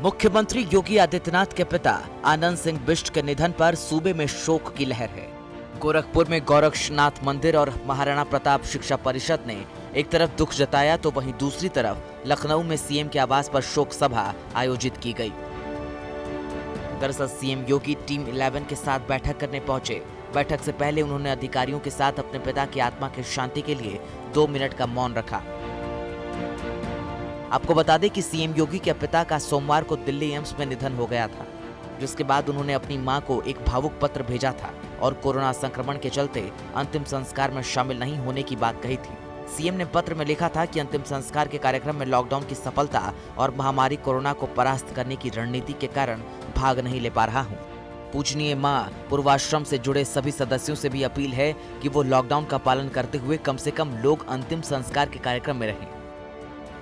मुख्यमंत्री योगी आदित्यनाथ के पिता आनंद सिंह बिष्ट के निधन पर सूबे में शोक की लहर है। गोरखपुर में गोरक्षनाथ मंदिर और महाराणा प्रताप शिक्षा परिषद ने एक तरफ दुख जताया तो वहीं दूसरी तरफ लखनऊ में सीएम के आवास पर शोक सभा आयोजित की गई। दरअसल सीएम योगी टीम 11 के साथ बैठक करने पहुंचे। बैठक से पहले उन्होंने अधिकारियों के साथ अपने पिता की आत्मा की शांति के लिए 2 मिनट का मौन रखा। आपको बता दें कि सीएम योगी के पिता का सोमवार को दिल्ली एम्स में निधन हो गया था, जिसके बाद उन्होंने अपनी मां को एक भावुक पत्र भेजा था और कोरोना संक्रमण के चलते अंतिम संस्कार में शामिल नहीं होने की बात कही थी। सीएम ने पत्र में लिखा था कि अंतिम संस्कार के कार्यक्रम में लॉकडाउन की सफलता और महामारी कोरोना को परास्त करने की रणनीति के कारण भाग नहीं ले पा रहा हूँ। पूजनीय मां पूर्वाश्रम से जुड़े सभी सदस्यों से भी अपील है कि वो लॉकडाउन का पालन करते हुए कम से कम लोग अंतिम संस्कार के कार्यक्रम में रहें।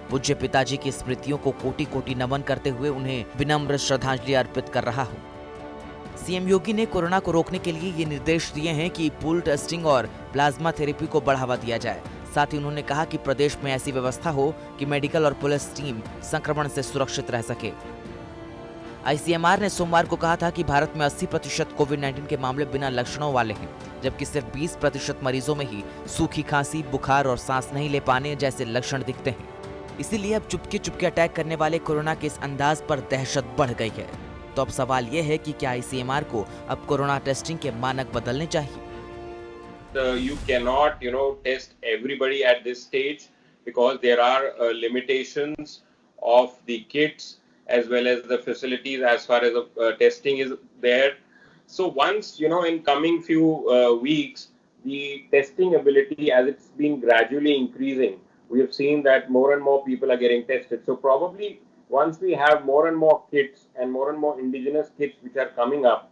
पूज्य पिताजी की स्मृतियों को कोटि कोटि नमन करते हुए उन्हें विनम्र श्रद्धांजलि अर्पित कर रहा हूँ। सीएम योगी ने कोरोना को रोकने के लिए ये निर्देश दिए हैं कि पूल टेस्टिंग और प्लाज्मा थेरेपी को बढ़ावा दिया जाए। साथ ही उन्होंने कहा कि प्रदेश में ऐसी व्यवस्था हो कि मेडिकल और पुलिस टीम संक्रमण से सुरक्षित रह सके। आईसीएमआर ने सोमवार को कहा था कि भारत में 80% कोविड-19 के मामले बिना लक्षणों वाले हैं, जबकि सिर्फ 20% मरीजों में ही सूखी खांसी, बुखार और सांस नहीं ले पाने जैसे लक्षण दिखते हैं। इसीलिए अब चुपके चुपके अटैक करने वाले कोरोना के इस अंदाज पर दहशत बढ़ गई है। तो अब सवाल यह है कि क्या आईसीएमआर को अब कोरोना टेस्टिंग के मानक बदलने चाहिए? You cannot, test everybody at this stage because there are limitations of the kits as well as the facilities as far as testing is there. So once, in coming few weeks, the testing ability as it's been gradually increasing, we have seen that more and more people are getting tested. So probably once we have more and more kits and more indigenous kits which are coming up,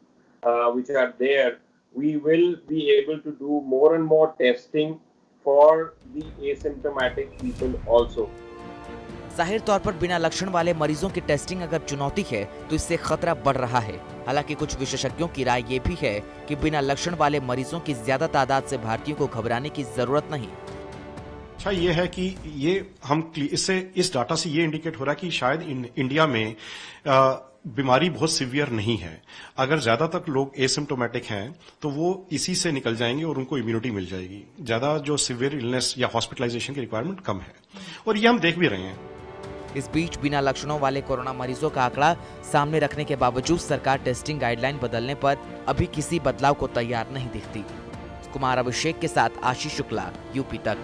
which are there, we will be able to do more and more testing for the asymptomatic people also. जाहिर तौर पर बिना लक्षण वाले मरीजों की testing अगर चुनौती है तो इससे खतरा बढ़ रहा है। हालांकि कुछ विशेषज्ञों की राय ये भी है कि बिना लक्षण वाले मरीजों की ज्यादा तादाद से भारतीयों को घबराने की जरूरत नहीं। अच्छा ये है कि ये हम इससे इस डाटा से ये इंडिकेट हो रहा है कि शायद इंडिया में बीमारी बहुत सीवियर नहीं है। अगर ज्यादातर लोग एसिम्प्टोमेटिक हैं तो वो इसी से निकल जाएंगे और उनको इम्यूनिटी मिल जाएगी। ज्यादा जो सीवियर इलनेस या हॉस्पिटलाइजेशन की रिक्वायरमेंट कम है और ये हम देख भी रहे हैं। इस बीच बिना लक्षणों वाले कोरोना मरीजों का आंकड़ा सामने रखने के बावजूद सरकार टेस्टिंग गाइडलाइन बदलने पर अभी किसी बदलाव को तैयार नहीं दिखती। कुमार अभिषेक के साथ आशीष शुक्ला, यूपी तक।